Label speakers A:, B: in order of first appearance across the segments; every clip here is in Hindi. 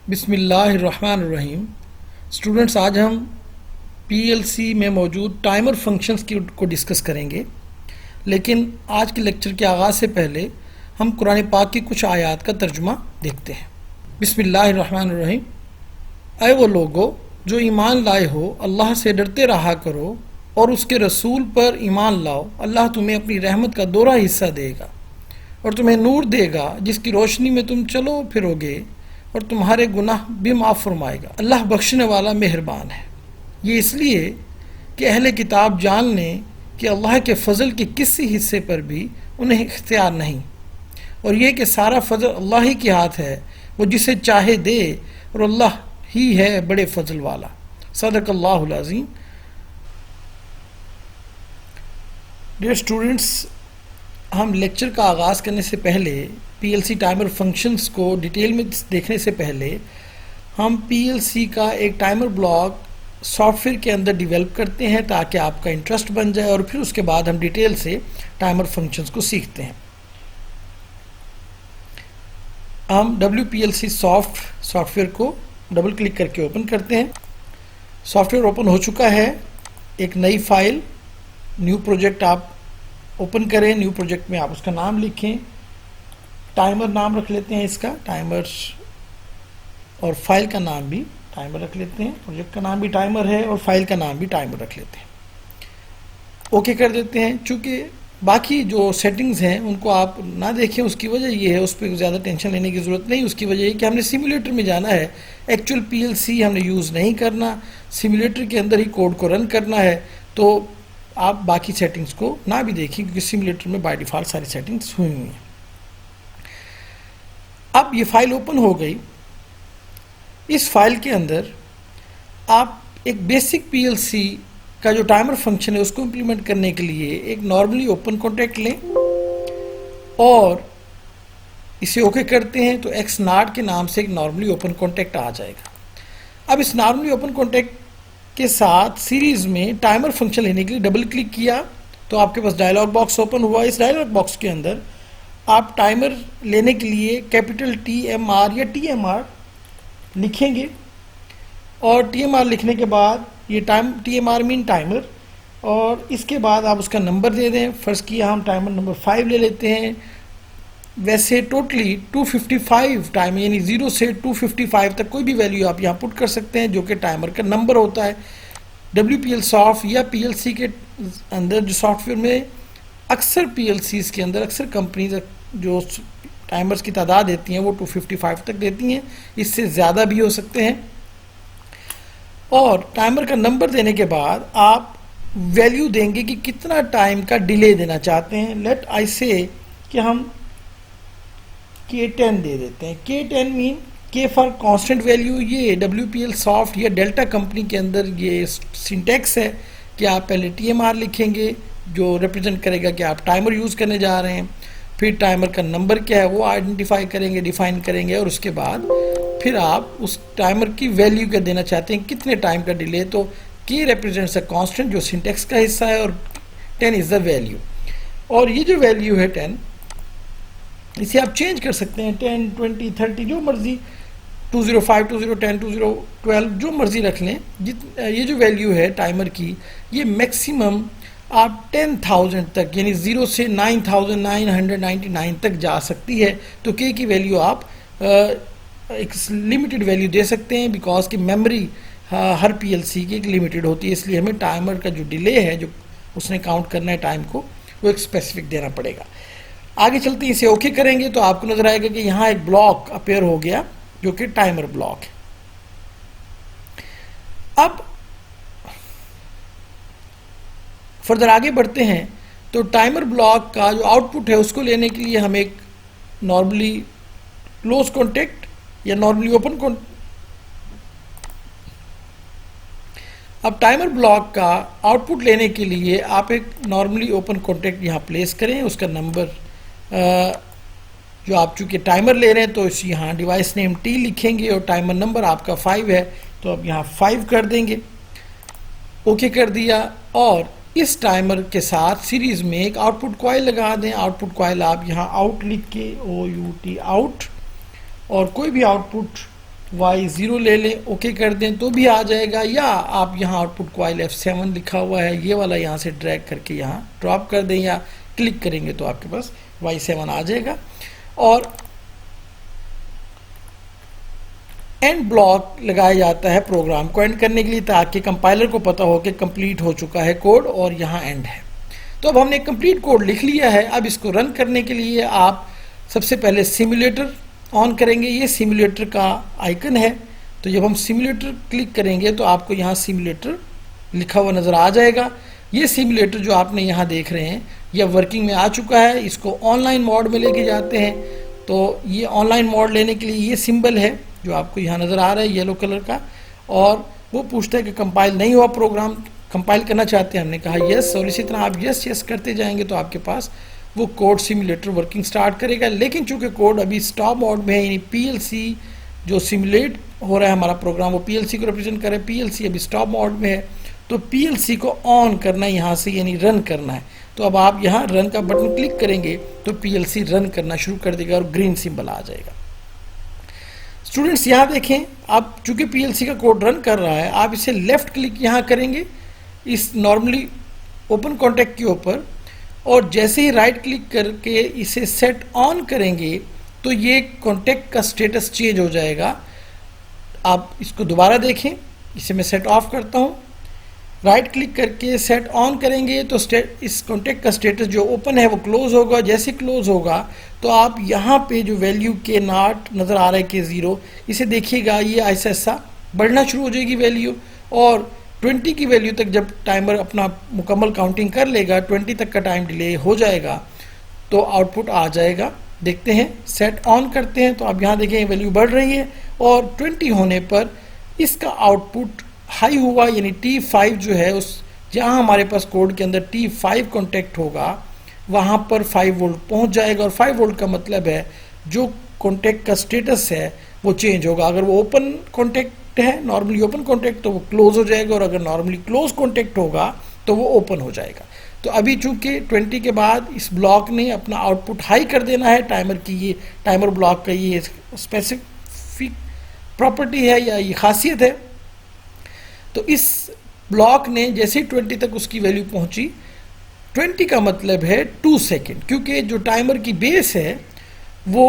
A: बिस्मिल्लाहिर्रहमानिर्रहीम। स्टूडेंट्स, आज हम पीएलसी में मौजूद टाइमर फंक्शंस को डिस्कस करेंगे। लेकिन आज के लेक्चर के आगाज़ से पहले हम कुरान पाक की कुछ आयत का तर्जुमा देखते हैं। बिस्मिल्लाहिर्रहमानिर्रहीम। ऐ वो लोगो जो ईमान लाए हो, अल्लाह से डरते रहा करो और उसके रसूल पर ईमान लाओ। अल्लाह तुम्हें अपनी रहमत का दोहरा हिस्सा देगा और तुम्हें नूर देगा जिसकी रोशनी में तुम चलो फिरोगे और तुम्हारे गुनाह भी माफ़ फरमाएगा। अल्लाह बख्शने वाला मेहरबान है। ये इसलिए कि अहले किताब जान लें कि अल्लाह के फ़ज़ल के किसी हिस्से पर भी उन्हें इख्तियार नहीं, और ये कि सारा फ़ज़ल अल्लाह ही के हाथ है, वो जिसे चाहे दे, और अल्लाह ही है बड़े फ़ज़ल वाला। सदक़ल्लाहुल अज़ीम। डियर स्टूडेंट्स, हम लेक्चर का आगाज़ करने से पहले पीएलसी टाइमर फंक्शंस को डिटेल में देखने से पहले हम पीएलसी का एक टाइमर ब्लॉक सॉफ्टवेयर के अंदर डेवलप करते हैं ताकि आपका इंटरेस्ट बन जाए, और फिर उसके बाद हम डिटेल से टाइमर फंक्शंस को सीखते हैं। हम WPLC सॉफ्टवेयर को डबल क्लिक करके ओपन करते हैं। सॉफ्टवेयर ओपन हो चुका है। एक नई फाइल, न्यू प्रोजेक्ट आप ओपन करें। न्यू प्रोजेक्ट में आप उसका नाम लिखें। टाइमर नाम रख लेते हैं इसका, टाइमर, और फाइल का नाम भी टाइमर रख लेते हैं। प्रोजेक्ट का नाम भी टाइमर है और फाइल का नाम भी टाइमर रख लेते हैं। ओके कर देते हैं। चूँकि बाकी जो सेटिंग्स हैं उनको आप ना देखें, उसकी वजह ये है, उस पर ज़्यादा टेंशन लेने की ज़रूरत नहीं। उसकी वजह ये कि हमने सिमुलेटर में जाना है, एक्चुअल पीएलसी हमने यूज़ नहीं करना, सिमुलेटर के अंदर ही कोड को रन करना है। तो आप बाकी सेटिंग्स को ना भी देखें क्योंकि सिमुलेटर में बाय डिफ़ॉल्ट सारी सेटिंग्स हुई हुई हैं। अब ये फाइल ओपन हो गई। इस फाइल के अंदर आप एक बेसिक पीएलसी का जो टाइमर फंक्शन है उसको इम्प्लीमेंट करने के लिए एक नॉर्मली ओपन कॉन्टैक्ट लें और इसे ओके करते हैं तो xnod के नाम से एक नॉर्मली ओपन कॉन्टैक्ट आ जाएगा। अब इस नॉर्मली ओपन कॉन्टैक्ट के साथ सीरीज़ में टाइमर फंक्शन लेने के लिए डबल क्लिक किया तो आपके पास डायलॉग बॉक्स ओपन हुआ। इस डायलॉग बॉक्स के अंदर आप टाइमर लेने के लिए कैपिटल TMR या TMR लिखेंगे, और TMR लिखने के बाद ये TMR मीन टाइमर, और इसके बाद आप उसका नंबर दे दें। फ़र्ज़ किया हम टाइमर नंबर 5 ले लेते हैं। वैसे टोटली 255 टाइम, यानी 0 से 255 तक कोई भी वैल्यू आप यहाँ पुट कर सकते हैं जो कि टाइमर का नंबर होता है। WPL सॉफ्ट या PLC के अंदर जो सॉफ्टवेयर में अक्सर PLCs के अंदर अक्सर कंपनीज जो टाइमर्स की तादाद देती हैं वो 255 तक देती हैं, इससे ज़्यादा भी हो सकते हैं। और टाइमर का नंबर देने के बाद आप वैल्यू देंगे कि कितना टाइम का डिले देना चाहते हैं। लेट आई से कि हम K10 दे देते हैं। K10 mean K for constant value. ये WPL सॉफ्ट या डेल्टा कंपनी के अंदर ये सिंटैक्स है कि आप पहले TMR लिखेंगे जो रिप्रेजेंट करेगा कि आप टाइमर यूज़ करने जा रहे हैं, फिर टाइमर का नंबर क्या है वो आइडेंटिफाई करेंगे, डिफाइन करेंगे, और उसके बाद फिर आप उस टाइमर की वैल्यू क्या देना चाहते हैं, कितने टाइम का डिले। तो K रिप्रेजेंट्स अ कांस्टेंट जो सिंटैक्स का हिस्सा है, और 10 इज़ द वैल्यू। और ये जो वैल्यू है 10, इसे आप चेंज कर सकते हैं 10, 20, 30 जो मर्जी, 205, 2010, 2012 जो मर्जी रख लें। ये जो वैल्यू है टाइमर की, ये मैक्सिमम आप 10,000 तक, यानी 0 से 9,999 तक जा सकती है। तो K की वैल्यू आप एक लिमिटेड वैल्यू दे सकते हैं, बिकॉज की मेमोरी हर PLC की एक लिमिटेड होती है, इसलिए हमें टाइमर का जो डिले है, जो उसने काउंट करना है टाइम को, वो एक स्पेसिफिक देना पड़ेगा। आगे चलते हैं, इसे ओके करेंगे तो आपको नजर आएगा कि यहाँ एक ब्लॉक अपेयर हो गया जो कि टाइमर ब्लॉक है। अब फर्दर आगे बढ़ते हैं तो टाइमर ब्लॉक का जो आउटपुट है उसको लेने के लिए हम एक नॉर्मली क्लोज कॉन्टैक्ट या नॉर्मली ओपन कॉन्टैक्ट, अब टाइमर ब्लॉक का आउटपुट लेने के लिए आप एक नॉर्मली ओपन कॉन्टैक्ट यहाँ प्लेस करें। उसका नंबर जो आप चूँकि टाइमर ले रहे हैं तो इस यहाँ डिवाइस नेम T लिखेंगे और टाइमर नंबर आपका 5 है तो अब यहाँ 5 कर देंगे। ओके कर दिया, और इस टाइमर के साथ सीरीज़ में एक आउटपुट कॉइल लगा दें। आउटपुट कॉइल आप यहाँ आउट लिख के OUT आउट, और कोई भी आउटपुट y0 ले लें, ओके कर दें तो भी आ जाएगा, या आप यहाँ आउटपुट कॉइल F7 लिखा हुआ है ये वाला यहाँ से ड्रैग करके यहाँ ड्रॉप कर दें या क्लिक करेंगे तो आपके पास y7 आ जाएगा। और एंड ब्लॉक लगाया जाता है प्रोग्राम को एंड करने के लिए, ताकि कंपाइलर को पता हो कि कंप्लीट हो चुका है कोड और यहाँ एंड है। तो अब हमने कंप्लीट कोड लिख लिया है। अब इसको रन करने के लिए आप सबसे पहले सिमुलेटर ऑन करेंगे, ये सिमुलेटर का आइकन है। तो जब हम सिमुलेटर क्लिक करेंगे तो आपको यहाँ सिमुलेटर लिखा हुआ नज़र आ जाएगा। ये सिमुलेटर जो आपने यहाँ देख रहे हैं यह वर्किंग में आ चुका है। इसको ऑनलाइन मोड में लेके जाते हैं, तो ये ऑनलाइन मोड लेने के लिए ये सिंबल है जो आपको यहाँ नज़र आ रहा है येलो कलर का, और वो पूछता है कि कंपाइल नहीं हुआ प्रोग्राम, कंपाइल करना चाहते हैं। हमने कहा यस, और इसी तरह आप यस यस करते जाएंगे तो आपके पास वो कोड सिमुलेटर वर्किंग स्टार्ट करेगा। लेकिन चूंकि कोड अभी स्टॉप मोड में है, यानी पीएलसी जो सिमुलेट हो रहा है हमारा प्रोग्राम वो पीएलसी को रिप्रेजेंट करे, पीएलसी अभी स्टॉप मोड में है, तो पीएलसी को ऑन करना है यहाँ से, यानी रन करना है। तो अब आप यहाँ रन का बटन क्लिक करेंगे तो पीएलसी रन करना शुरू कर देगा और ग्रीन सिंबल आ जाएगा। स्टूडेंट्स यहाँ देखें, अब चूंकि पीएलसी का कोड रन कर रहा है, आप इसे लेफ्ट क्लिक यहाँ करेंगे इस नॉर्मली ओपन कॉन्टैक्ट के ऊपर, और जैसे ही राइट क्लिक करके इसे सेट ऑन करेंगे तो ये कॉन्टैक्ट का स्टेटस चेंज हो जाएगा। आप इसको दोबारा देखें, इसे मैं सेट ऑफ करता हूँ, राइट क्लिक करके सेट ऑन करेंगे तो इस कॉन्टैक्ट का स्टेटस जो ओपन है वो क्लोज होगा। जैसे क्लोज होगा तो आप यहाँ पे जो वैल्यू के नॉट नज़र आ रहा है के 0, इसे देखिएगा ये ऐसा ऐसा बढ़ना शुरू हो जाएगी वैल्यू, और 20 की वैल्यू तक जब टाइमर अपना मुकम्मल काउंटिंग कर लेगा, 20 तक का टाइम डिले हो जाएगा तो आउटपुट आ जाएगा। देखते हैं, सेट ऑन करते हैं तो आप यहाँ देखें वैल्यू बढ़ रही है, और 20 होने पर इसका आउटपुट हाई हुआ, यानी T5 जो है उस जहाँ हमारे पास कोड के अंदर T5 कॉन्टैक्ट होगा वहाँ पर 5 वोल्ट पहुँच जाएगा। और 5 वोल्ट का मतलब है जो कॉन्टैक्ट का स्टेटस है वो चेंज होगा। अगर वो ओपन कॉन्टैक्ट है, नॉर्मली ओपन कॉन्टैक्ट, तो वो क्लोज हो जाएगा, और अगर नॉर्मली क्लोज कॉन्टैक्ट होगा तो वो ओपन हो जाएगा। तो अभी चूंकि 20 के बाद इस ब्लॉक ने अपना आउटपुट हाई कर देना है, टाइमर की ये टाइमर ब्लॉक का ये स्पेसिफिक प्रॉपर्टी है या ये खासियत है। तो इस ब्लॉक ने जैसे 20 तक उसकी वैल्यू पहुंची, 20 का मतलब है 2 सेकेंड, क्योंकि जो टाइमर की बेस है वो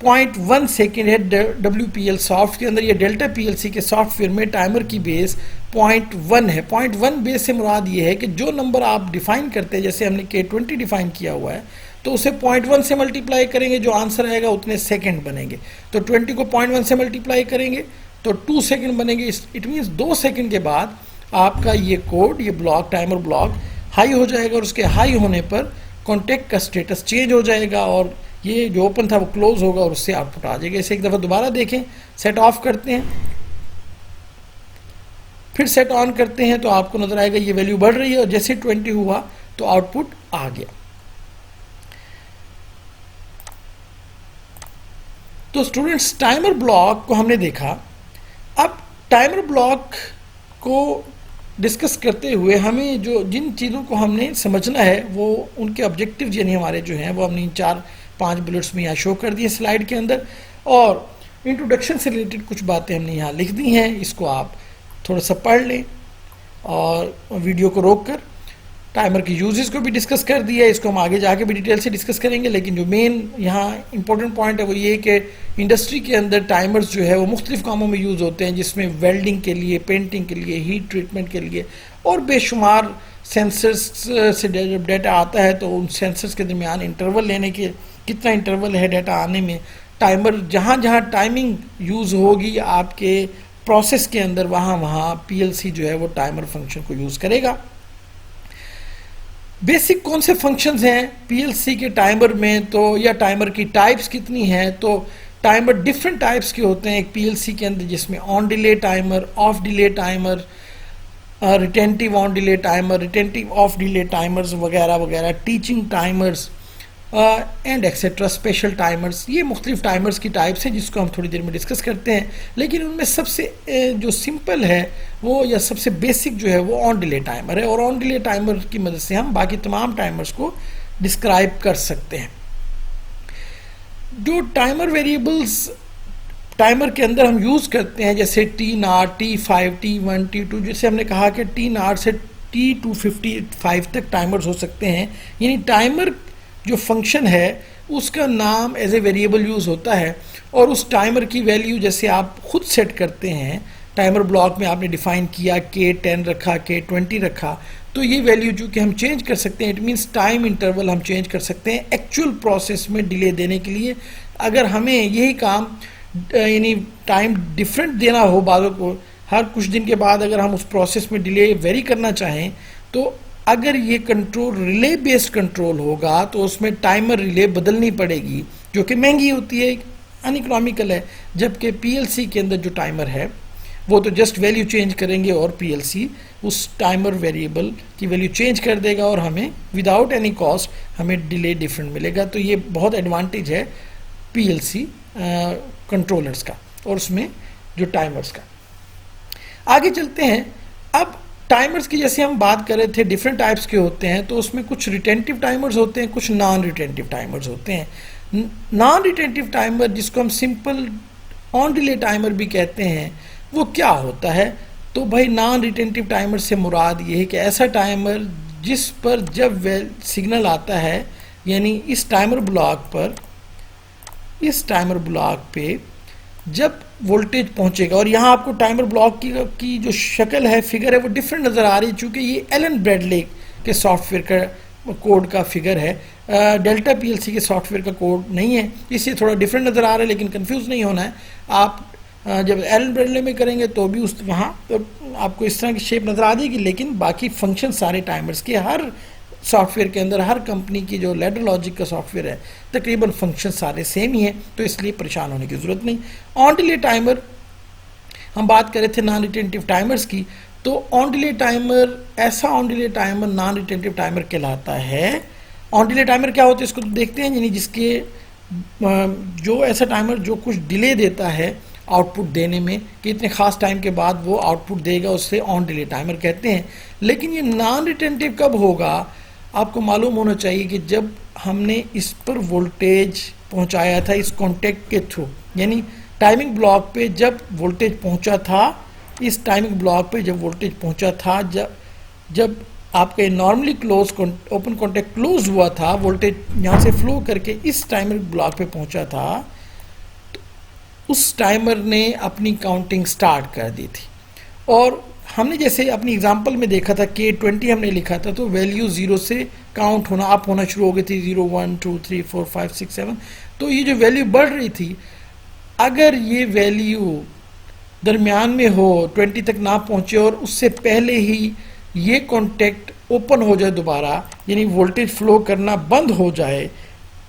A: 0.1 सेकेंड है WPL सॉफ्ट के अंदर, या डेल्टा PLC के सॉफ्टवेयर में टाइमर की बेस 0.1 है। 0.1 बेस से मुराद ये है कि जो नंबर आप डिफाइन करते हैं, जैसे हमने K20 डिफाइन किया हुआ है, तो उसे 0.1 से मल्टीप्लाई करेंगे, जो आंसर आएगा उतने सेकेंड बनेंगे। तो 20 को 0.1 से मल्टीप्लाई करेंगे तो 2 सेकेंड बनेंगे। इट मीन्स 2 सेकेंड के बाद आपका ये कोड, ये ब्लॉक, टाइमर ब्लॉक हाई हो जाएगा, और उसके हाई होने पर कॉन्टैक्ट का स्टेटस चेंज हो जाएगा, और ये जो ओपन था वो क्लोज होगा, और उससे आउटपुट आ जाएगा। इसे एक दफ़ा दोबारा देखें, सेट ऑफ करते हैं, फिर सेट ऑन करते हैं तो आपको नजर आएगा ये वैल्यू बढ़ रही है, और जैसे 20 हुआ तो आउटपुट आ गया। तो स्टूडेंट्स, टाइमर ब्लॉक को हमने देखा। अब टाइमर ब्लॉक को डिस्कस करते हुए हमें जिन चीज़ों को हमने समझना है वो उनके ऑब्जेक्टिव यानी हमारे जो हैं वो हमने 4-5 बुलेट्स में यहाँ शो कर दिए स्लाइड के अंदर, और इंट्रोडक्शन से रिलेटेड कुछ बातें हमने यहाँ लिख दी हैं। इसको आप थोड़ा सा पढ़ लें, और वीडियो को रोक कर टाइमर के यूजेस को भी डिस्कस कर दिया है। इसको हम आगे जाके भी डिटेल से डिस्कस करेंगे, लेकिन जो मेन यहाँ इंपॉर्टेंट पॉइंट है वो ये कि इंडस्ट्री के अंदर टाइमर्स जो है वो मुख्तलिफ कामों में यूज़ होते हैं, जिसमें वेल्डिंग के लिए, पेंटिंग के लिए, हीट ट्रीटमेंट के लिए, और बेशुमार सेंसर्स से जब डाटा आता है तो उन सेंसर्स के दरमियान इंटरवल लेने के, कितना इंटरवल है डाटा आने में, टाइमर जहाँ जहाँ टाइमिंग यूज़ होगी आपके प्रोसेस के अंदर, वहाँ वहाँ PLC जो है वो टाइमर फंक्शन को यूज़ करेगा। बेसिक कौन से फंक्शंस हैं PLC के टाइमर में, तो या टाइमर की टाइप्स कितनी हैं, तो टाइमर डिफरेंट टाइप्स के होते हैं एक PLC के अंदर, जिसमें on delay timer, of delay timer, retentive on delay timer, retentive of delay timers वगैरह वगैरह, teaching timers and etcetera, special timers. ये मुख्तलिफ टाइमर्स की टाइप्स हैं जिसको हम थोड़ी देर में डिस्कस करते हैं। लेकिन उनमें सबसे जो सिंपल है वो, या सबसे बेसिक जो है वो ऑन डिले टाइमर है, और ऑन डिले टाइमर की मदद से हम बाकी तमाम टाइमर्स को डिस्क्राइब कर सकते हैं। जो टाइमर वेरिएबल्स टाइमर के अंदर हम यूज़ करते हैं, जैसे T0, T5, T1, T2, जैसे हमने कहा कि T0 से T255 तक टाइमर्स हो सकते हैं। यानी टाइमर जो फंक्शन है उसका नाम एज ए वेरिएबल यूज़ होता है, और उस टाइमर की वैल्यू जैसे आप खुद सेट करते हैं, टाइमर ब्लॉक में आपने डिफाइन किया K10 रखा, K20 रखा, तो ये वैल्यू जो कि हम चेंज कर सकते हैं, इट मीन्स टाइम इंटरवल हम चेंज कर सकते हैं एक्चुअल प्रोसेस में डिले देने के लिए। अगर हमें यही काम यानी टाइम डिफरेंट देना हो बालों को, हर कुछ दिन के बाद अगर हम उस प्रोसेस में डिले वेरी करना चाहें, तो अगर ये कंट्रोल रिले बेस्ड कंट्रोल होगा तो उसमें टाइमर रिले बदलनी पड़ेगी, जो कि महंगी होती है, अनइकोनॉमिकल है। जबकि पीएलसी के अंदर जो टाइमर है वो तो जस्ट वैल्यू चेंज करेंगे और पीएलसी उस टाइमर वेरिएबल की वैल्यू चेंज कर देगा और हमें विदाउट एनी कॉस्ट हमें डिले डिफरेंट मिलेगा। तो ये बहुत एडवांटेज है पीएलसी कंट्रोलर्स का और उसमें जो टाइमर्स का। आगे चलते हैं। अब टाइमर्स की जैसे हम बात कर रहे थे डिफरेंट टाइप्स के होते हैं, तो उसमें कुछ रिटेंटिव टाइमर्स होते हैं, कुछ नॉन रिटेंटिव टाइमर्स होते हैं। नॉन रिटेंटिव टाइमर जिसको हम सिंपल ऑन डिले टाइमर भी कहते हैं, वो क्या होता है? तो भाई नॉन रिटेंटिव टाइमर से मुराद ये है कि ऐसा टाइमर जिस पर जब सिग्नल आता है, यानी इस टाइमर ब्लॉक पे जब वोल्टेज पहुंचेगा, और यहाँ आपको टाइमर ब्लॉक की जो शक्ल है, फिगर है, वो डिफरेंट नज़र आ रही है, चूँकि ये एलन ब्रैडले के सॉफ्टवेयर का कोड का फिगर है, डेल्टा पीएलसी के सॉफ्टवेयर का कोड नहीं है, इससे थोड़ा डिफरेंट नज़र आ रहा है, लेकिन कंफ्यूज नहीं होना है। आप जब एलन ब्रैडले में करेंगे तो भी उस वहाँ तो आपको इस तरह की शेप नज़र आ जाएगी, लेकिन बाकी फंक्शन सारे टाइमर्स के हर सॉफ्टवेयर के अंदर, हर कंपनी की जो लैडर लॉजिक का सॉफ्टवेयर है, तकरीबन फंक्शन सारे सेम ही हैं, तो इसलिए परेशान होने की ज़रूरत नहीं। ऑन डिले टाइमर हम बात कर रहे थे नॉन रिटेंटिव टाइमर्स की, तो ऑन डिले टाइमर, ऐसा on delay timer non retentive timer कहलाता है। ऑन डिले टाइमर क्या होता है इसको तो देखते हैं, यानी जिसके जो ऐसा टाइमर जो कुछ डिले देता है आउटपुट देने में, कि इतने ख़ास टाइम के बाद वो आउटपुट देगा, उससे ऑन डिले टाइमर कहते हैं। लेकिन ये नॉन रिटेंटिव कब होगा? आपको मालूम होना चाहिए कि जब हमने इस पर वोल्टेज पहुंचाया था इस कॉन्टेक्ट के थ्रू, यानी टाइमिंग ब्लॉक पे जब वोल्टेज पहुंचा था, इस टाइमिंग ब्लॉक पे जब वोल्टेज पहुंचा था, जब आपके normally close open contact close हुआ था, वोल्टेज यहाँ से फ्लो करके इस टाइमिंग ब्लॉक पे पहुंचा था, तो उस टाइमर ने अपनी काउंटिंग स्टार्ट कर दी थी। और हमने जैसे अपनी एग्जांपल में देखा था K20 हमने लिखा था, तो वैल्यू 0 से काउंट होना अप होना शुरू हो गई थी, 0 1 2 3 4 5 6 7। तो ये जो वैल्यू बढ़ रही थी, अगर ये वैल्यू दरमियान में हो, 20 तक ना पहुंचे और उससे पहले ही ये कॉन्टेक्ट ओपन हो जाए दोबारा, यानी वोल्टेज फ्लो करना बंद हो जाए,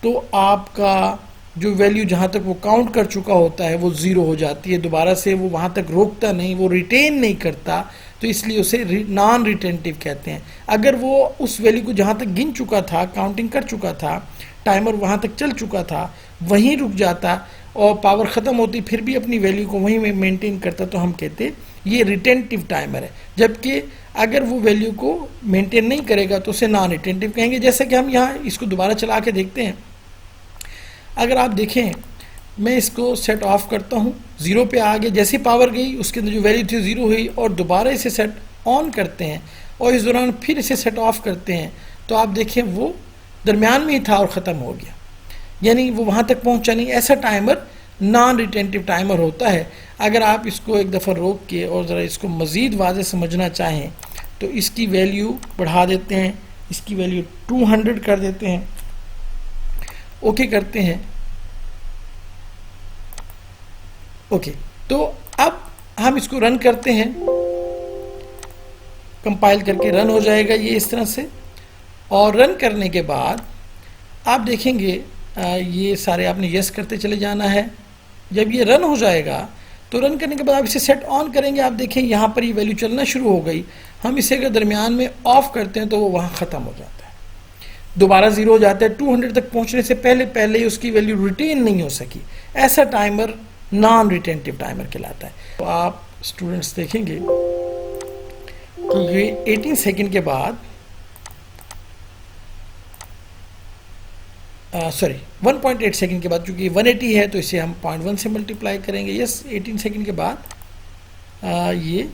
A: तो आपका जो वैल्यू जहाँ तक वो काउंट कर चुका होता है वो 0 हो जाती है, दोबारा से वो वहाँ तक रोकता नहीं, वो रिटेन नहीं करता, तो इसलिए उसे नॉन रिटेंटिव कहते हैं। अगर वो उस वैल्यू को जहाँ तक गिन चुका था, काउंटिंग कर चुका था, टाइमर वहाँ तक चल चुका था, वहीं रुक जाता और पावर ख़त्म होती फिर भी अपनी वैल्यू को वहीं में मेनटेन करता, तो हम कहते ये रिटेंटिव टाइमर है। जबकि अगर वो वैल्यू को मेनटेन नहीं करेगा तो उसे नॉन रिटेंटिव कहेंगे। जैसे कि हम यहाँ इसको दोबारा चला के देखते हैं। अगर आप देखें, मैं इसको सेट ऑफ करता हूँ, 0 पे आ गया, जैसी पावर गई उसके अंदर जो वैल्यू थी 0 हुई, और दोबारा इसे सेट ऑन करते हैं और इस दौरान फिर इसे सेट ऑफ करते हैं, तो आप देखें वो दरमियान में ही था और ख़त्म हो गया, यानी वो वहाँ तक पहुँचा नहीं। ऐसा टाइमर नॉन रिटेंटिव टाइमर होता है। अगर आप इसको एक दफ़ा रोक के और ज़रा इसको मज़ीद वाज़े समझना चाहें तो इसकी वैल्यू बढ़ा देते हैं, इसकी वैल्यू 200 कर देते हैं, ओके करते हैं। ओके, तो अब हम इसको रन करते हैं, कंपाइल करके रन हो जाएगा ये इस तरह से। और रन करने के बाद आप देखेंगे ये सारे आपने यस करते चले जाना है। जब ये रन हो जाएगा तो रन करने के बाद आप इसे सेट ऑन करेंगे, आप देखें यहाँ पर ये वैल्यू चलना शुरू हो गई। हम इसे अगर दरमियान में ऑफ करते हैं तो वो वहाँ ख़त्म हो जाता है, दोबारा 0 हो जाता है। 200 तक पहुँचने से पहले ही उसकी वैल्यू रिटेन नहीं हो सकी। ऐसा टाइमर नॉन रिटेंटिव टाइमर कहलाता है। तो आप स्टूडेंट्स देखेंगे कि ये 18 सेकंड के बाद सॉरी 1.8 सेकंड के बाद, चूंकि 180 है तो इसे हम 0.1 से मल्टीप्लाई करेंगे। यस 18 सेकंड के बाद ये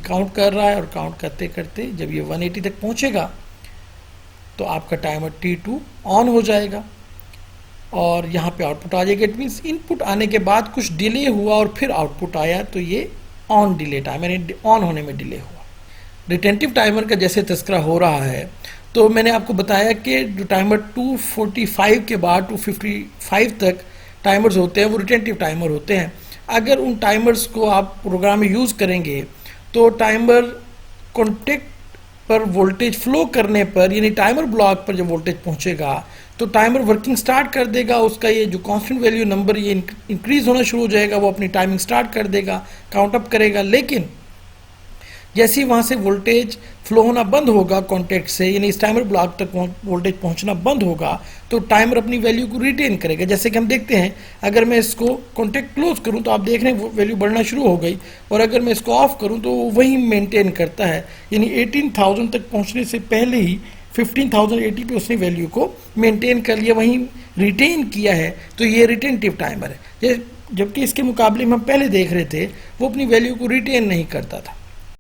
A: काउंट कर रहा है, और काउंट करते करते जब ये 180 तक पहुंचेगा तो आपका टाइमर T2 ऑन हो जाएगा और यहाँ पे आउटपुट आ जाएगा। इट मीन्स इनपुट आने के बाद कुछ डिले हुआ और फिर आउटपुट आया, तो ये ऑन डिले टाइमर, यानी ऑन होने में डिले हुआ। रिटेंटिव टाइमर का जैसे तस्करा हो रहा है, तो मैंने आपको बताया कि जो टाइमर 245 के बाद 255 तक टाइमर्स होते हैं वो रिटेंटिव टाइमर होते हैं। अगर उन टाइमर्स को आप प्रोग्राम में यूज़ करेंगे तो टाइमर कॉन्टेक्ट पर वोल्टेज फ्लो करने पर, यानी टाइमर ब्लॉक पर जब वोल्टेज पहुंचेगा तो टाइमर वर्किंग स्टार्ट कर देगा। उसका ये जो कांस्टेंट वैल्यू नंबर ये इंक्रीज होना शुरू हो जाएगा, वो अपनी टाइमिंग स्टार्ट कर देगा, काउंट अप करेगा। लेकिन जैसे ही वहाँ से वोल्टेज फ्लो होना बंद होगा कॉन्टेक्ट से, यानी इस टाइमर ब्लॉक तक वोल्टेज पहुँचना बंद होगा, तो टाइमर अपनी वैल्यू को रिटेन करेगा। जैसे कि हम देखते हैं, अगर मैं इसको कॉन्टेक्ट क्लोज करूं तो आप देख रहे हैं वैल्यू बढ़ना शुरू हो गई, और अगर मैं इसको ऑफ करूं तो वो वही मेंटेन करता है, यानी 18,000 तक पहुंचने से पहले ही 15,080 पे उसने वैल्यू को मेंटेन कर लिया, वहीं रिटेन किया है। तो ये रिटेंटिव टाइमर है। जबकि इसके मुकाबले में हम पहले देख रहे थे वो अपनी वैल्यू को रिटेन नहीं करता था।